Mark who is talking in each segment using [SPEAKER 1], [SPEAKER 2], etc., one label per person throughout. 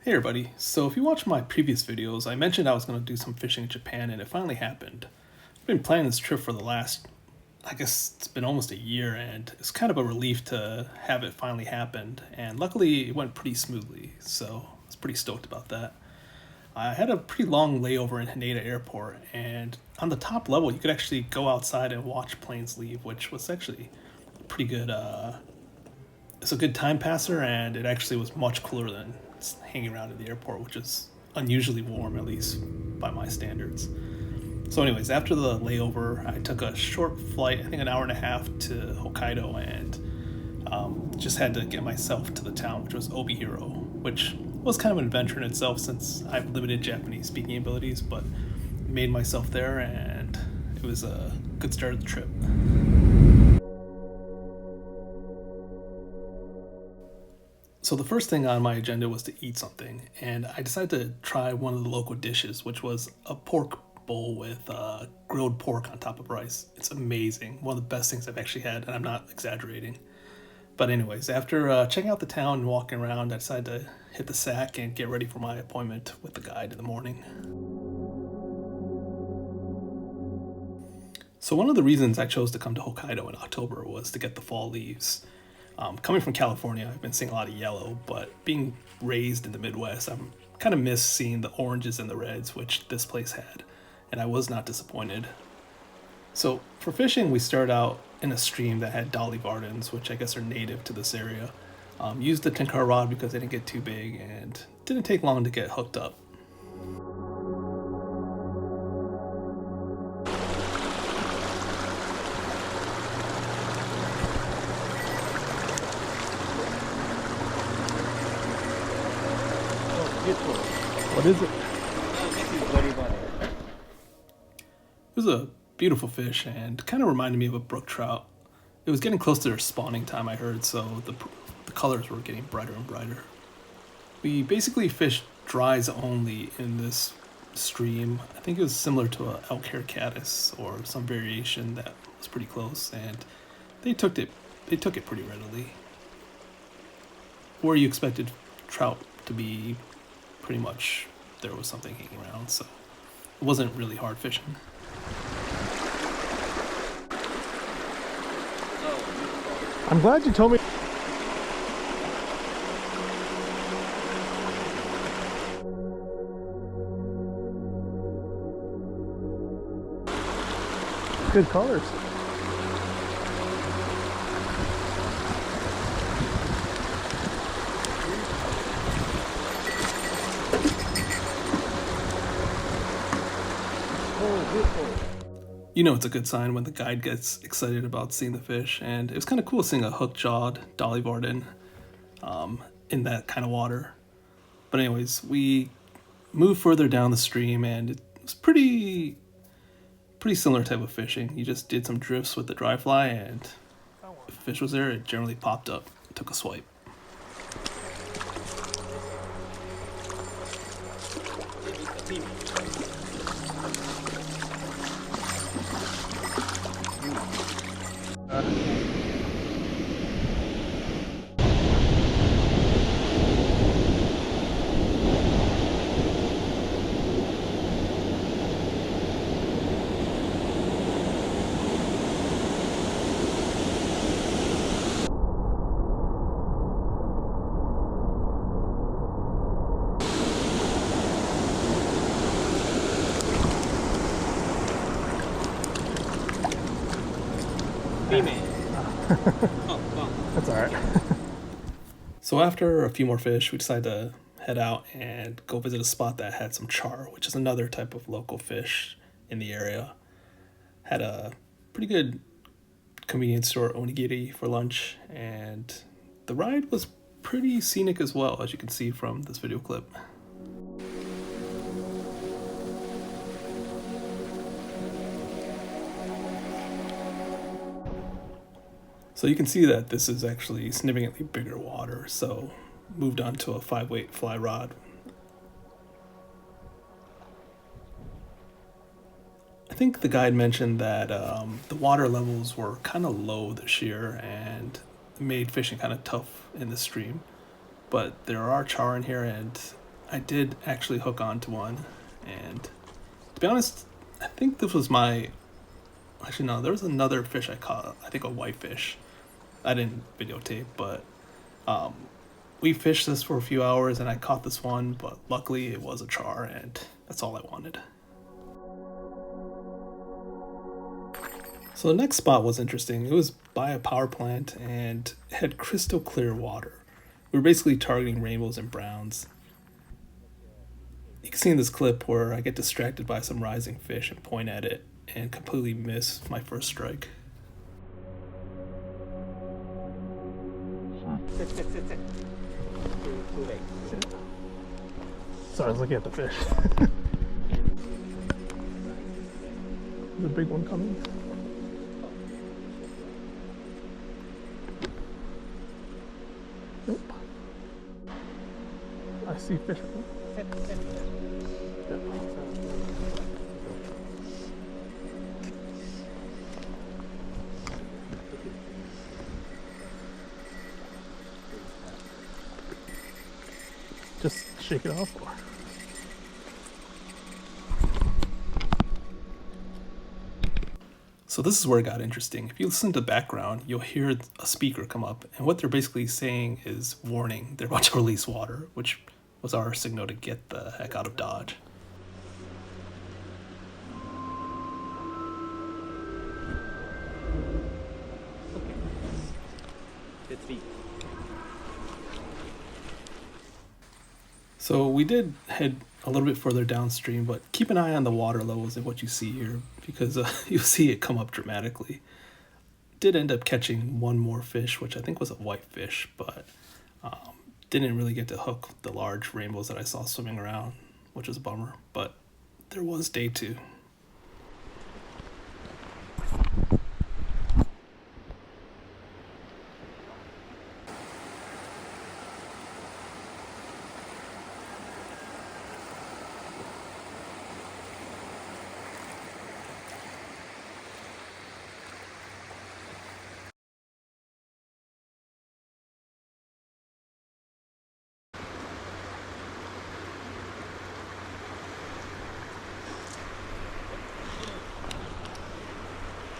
[SPEAKER 1] Hey everybody, so if you watched my previous videos, I mentioned I was going to do some fishing in Japan and it finally happened. I've been planning this trip for the last, I guess it's been almost a year, and it's kind of a relief to have it finally happened, and luckily it went pretty smoothly, so I was pretty stoked about that. I had a pretty long layover in Haneda Airport, and on the top level you could actually go outside and watch planes leave, which was actually pretty good. It's a good time passer, and it actually was much cooler than hanging around at the airport, which is unusually warm, at least by my standards. So anyways, after the layover, I took a short flight, I think an hour and a half, to Hokkaido, and just had to get myself to the town, which was Obihiro, which was kind of an adventure in itself since I have limited Japanese speaking abilities, but made myself there, and it was a good start of the trip. So the first thing on my agenda was to eat something, and I decided to try one of the local dishes, which was a pork bowl with grilled pork on top of rice. It's amazing. One of the best things I've actually had, and I'm not exaggerating. But anyways, after checking out the town and walking around, I decided to hit the sack and get ready for my appointment with the guide in the morning. So one of the reasons I chose to come to Hokkaido in October was to get the fall leaves. Coming from California, I've been seeing a lot of yellow, but being raised in the Midwest, I'm kind of miss seeing the oranges and the reds, which this place had, and I was not disappointed. So for fishing, we started out in a stream that had Dolly Vardens, which I guess are native to this area. Used the 10-car rod because they didn't get too big, and didn't take long to get hooked up. What is it?
[SPEAKER 2] This is Dolly Varden.
[SPEAKER 1] It was a beautiful fish and kind of reminded me of a brook trout. It was getting close to their spawning time, I heard, so the colors were getting brighter and brighter. We basically fished dries only in this stream. I think it was similar to a elk hair caddis or some variation that was pretty close, and they took it pretty readily. Where you expected trout to be, pretty much there was something hanging around, so it wasn't really hard fishing.
[SPEAKER 3] I'm glad you told me. Good colors.
[SPEAKER 1] You know it's a good sign when the guide gets excited about seeing the fish, and it was kind of cool seeing a hook-jawed Dolly Varden in that kind of water. But anyways, we moved further down the stream, and it was pretty similar type of fishing. You just did some drifts with the dry fly, and if a fish was there, it generally popped up and took a swipe.
[SPEAKER 3] That's all right.
[SPEAKER 1] So after a few more fish, we decided to head out and go visit a spot that had some char, which is another type of local fish in the area. Had a pretty good convenience store onigiri for lunch, and the ride was pretty scenic as well, as you can see from this video clip. So you can see that this is actually significantly bigger water, so moved on to a 5-weight fly rod. I think the guide mentioned that the water levels were kind of low this year and made fishing kind of tough in the stream. But there are char in here, and I did actually hook onto one, and to be honest, I think this was my... Actually, no, there was another fish I caught, I think a whitefish. I didn't videotape, but we fished this for a few hours, and I caught this one, but luckily it was a char, and that's all I wanted. So the next spot was interesting. It was by a power plant, and it had crystal clear water. We were basically targeting rainbows and browns. You can see in this clip where I get distracted by some rising fish and point at it and completely miss my first strike.
[SPEAKER 2] Sit. Too late.
[SPEAKER 3] Sorry, I was looking at the fish. The big one coming. Nope. I see fish.
[SPEAKER 2] Sit.
[SPEAKER 3] Just shake it off. Or...
[SPEAKER 1] So this is where it got interesting. If you listen to the background, you'll hear a speaker come up, and what they're basically saying is warning. They're about to release water, which was our signal to get the heck out of Dodge.
[SPEAKER 2] Let's see.
[SPEAKER 1] So we did head a little bit further downstream, but keep an eye on the water levels and what you see here, because you'll see it come up dramatically. Did end up catching one more fish, which I think was a whitefish, but didn't really get to hook the large rainbows that I saw swimming around, which was a bummer, but there was day 2.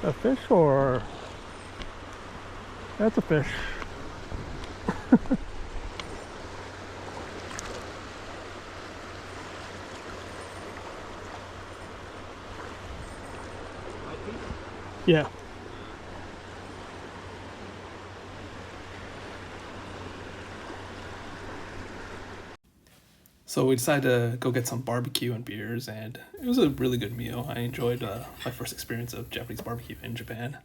[SPEAKER 3] A fish or... That's a fish. Yeah.
[SPEAKER 1] So we decided to go get some barbecue and beers, and it was a really good meal. I enjoyed my first experience of Japanese barbecue in Japan.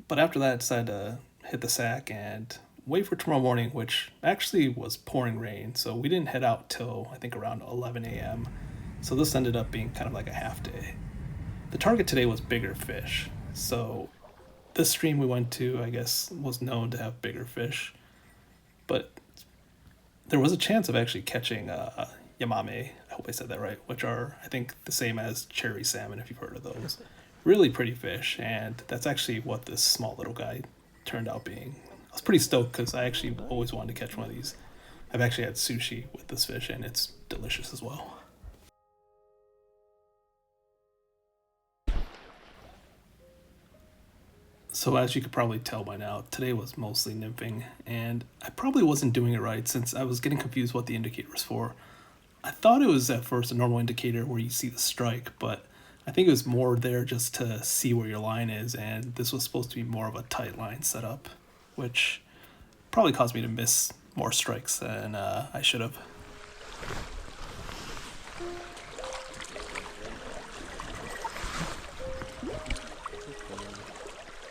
[SPEAKER 1] But after that, I decided to hit the sack and wait for tomorrow morning, which actually was pouring rain. So we didn't head out till, I think, around 11 a.m. So this ended up being kind of like a half day. The target today was bigger fish. So this stream we went to, I guess, was known to have bigger fish. But there was a chance of actually catching Yamame, I hope I said that right, which are, I think, the same as cherry salmon, if you've heard of those. Really pretty fish, and that's actually what this small little guy turned out being. I was pretty stoked because I actually always wanted to catch one of these. I've actually had sushi with this fish, and it's delicious as well. So as you could probably tell by now, today was mostly nymphing, and I probably wasn't doing it right since I was getting confused what the indicator was for. I thought it was at first a normal indicator where you see the strike, but I think it was more there just to see where your line is, and this was supposed to be more of a tight line setup, which probably caused me to miss more strikes than I should have.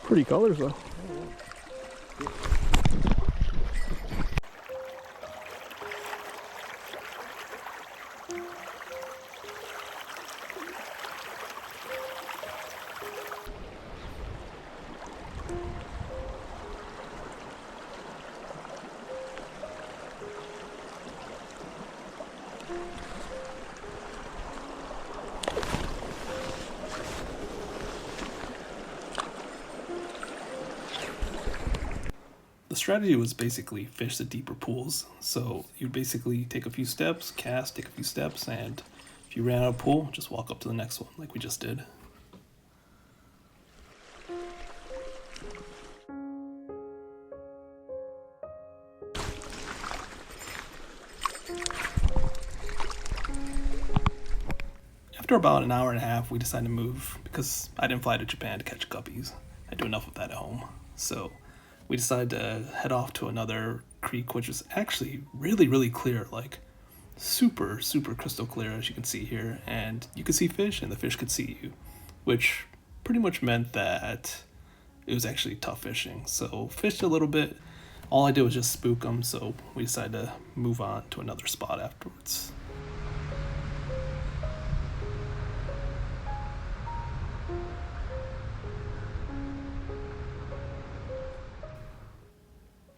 [SPEAKER 3] Pretty colors though.
[SPEAKER 1] strategy was basically fish the deeper pools. So you basically take a few steps, cast, take a few steps, and if you ran out of pool, just walk up to the next one like we just did. After about an hour and a half, we decided to move because I didn't fly to Japan to catch guppies. I do enough of that at home. So we decided to head off to another creek, which was actually really, really clear, like super, super crystal clear, as you can see here. And you could see fish and the fish could see you, which pretty much meant that it was actually tough fishing. So fished a little bit. All I did was just spook them, so we decided to move on to another spot afterwards.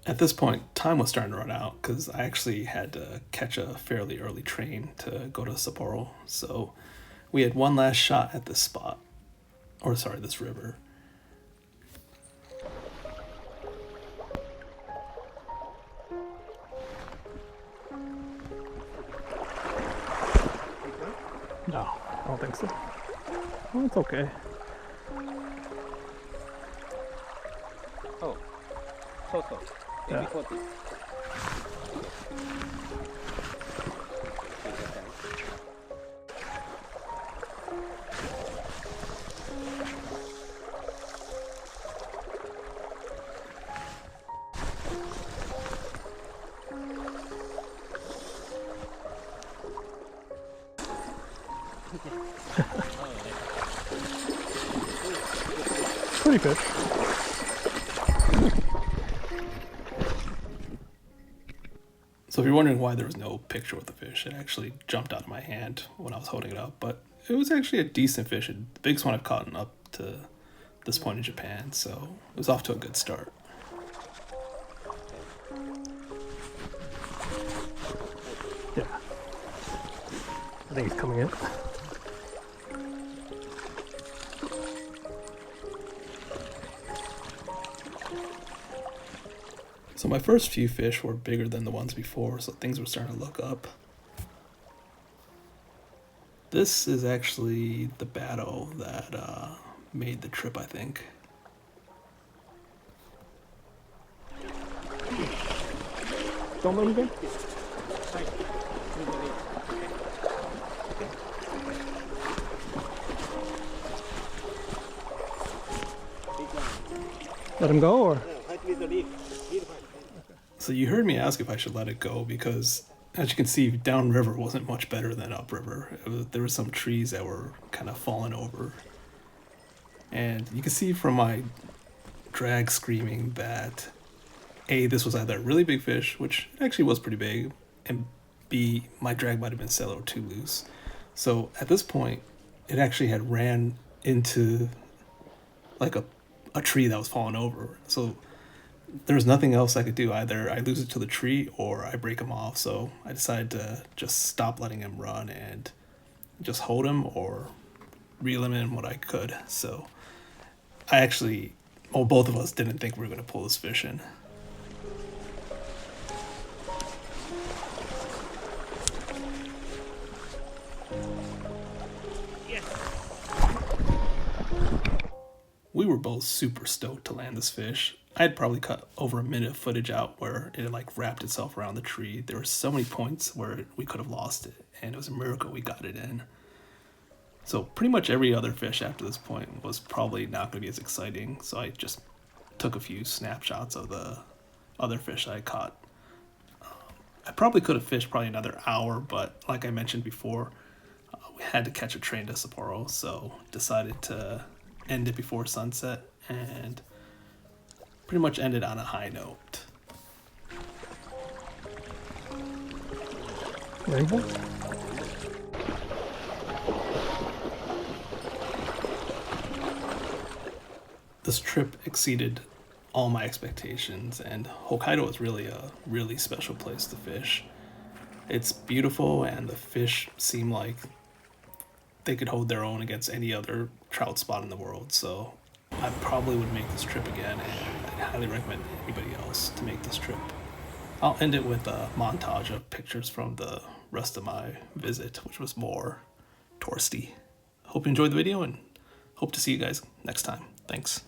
[SPEAKER 1] At this point, time was starting to run out because I actually had to catch a fairly early train to go to Sapporo. So we had one last shot at this spot, or sorry, this river.
[SPEAKER 3] No, I don't think so. Well, it's okay.
[SPEAKER 2] Oh, so.
[SPEAKER 3] Yeah.
[SPEAKER 2] Maybe 40.
[SPEAKER 3] Pretty fish.
[SPEAKER 1] So if you're wondering why there was no picture with the fish, it actually jumped out of my hand when I was holding it up. But it was actually a decent fish, the biggest one I've caught up to this point in Japan. So it was off to a good start.
[SPEAKER 3] Yeah. I think he's coming in.
[SPEAKER 1] So my first few fish were bigger than the ones before, so things were starting to look up. This is actually the battle that made the trip, I think.
[SPEAKER 3] Don't let him go. Let him go, or?
[SPEAKER 1] So you heard me ask if I should let it go because, as you can see, downriver wasn't much better than upriver. There were some trees that were kind of falling over. And you can see from my drag screaming that A, this was either a really big fish, which actually was pretty big, and B, my drag might have been set a little too loose. So at this point, it actually had ran into like a tree that was falling over. So there was nothing else I could do. Either I lose it to the tree or I break him off. So I decided to just stop letting him run and just hold him or reel him in what I could. So I actually, both of us didn't think we were going to pull this fish in. We were both super stoked to land this fish. I had probably cut over a minute of footage out where it like wrapped itself around the tree. There were so many points where we could have lost it, and it was a miracle we got it in. So pretty much every other fish after this point was probably not going to be as exciting, so I just took a few snapshots of the other fish I caught. I probably could have fished probably another hour, but like I mentioned before, we had to catch a train to Sapporo, so decided to end it before sunset and pretty much ended on a high note.
[SPEAKER 3] Rainbow?
[SPEAKER 1] This trip exceeded all my expectations, and Hokkaido is really a really special place to fish. It's beautiful, and the fish seem like they could hold their own against any other trout spot in the world, so I probably would make this trip again, and highly recommend anybody else to make this trip. I'll end it with a montage of pictures from the rest of my visit, which was more touristy. Hope you enjoyed the video and hope to see you guys next time. Thanks.